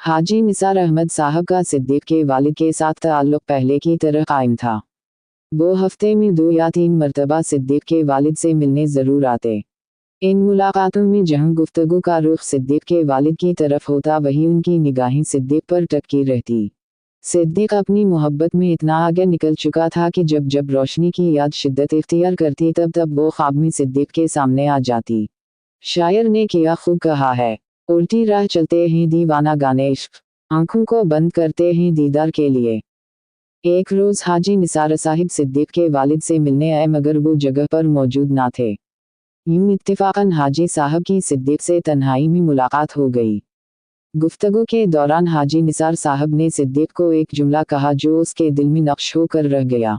हाजी निसार अहमद साहब का सिद्दीक के वालिद के साथ ताल्लुक़ पहले की तरह कायम था। वो हफ्ते में 2 या 3 मरतबा सिद्दीक के वालिद से मिलने ज़रूर आते। इन मुलाकातों में जहाँ गुफ्तगू का रुख सिद्दीक के वालिद की तरफ होता, वहीं उनकी निगाहें सिद्दीक पर टकी रहती। सिद्दीक अपनी मोहब्बत में इतना आगे निकल चुका था कि जब जब रोशनी की याद शिद्दत इख्तियार करती, तब तब वो ख्वाब में सिद्दीक के सामने आ जाती। शायर ने किया खूब कहा है, उल्टी राह चलते हैं दीवाना गाने इश्क, आंखों को बंद करते हैं दीदार के लिए। एक रोज़ हाजी निसार साहिब सिद्दीक के वालिद से मिलने आए, मगर वो जगह पर मौजूद ना थे। यूं इत्तिफाकन हाजी साहब की सिद्दीक से तन्हाई में मुलाकात हो गई। गुफ्तगू के दौरान हाजी निसार साहब ने सिद्दीक को एक जुमला कहा जो उसके दिल में नक्श होकर रह गया।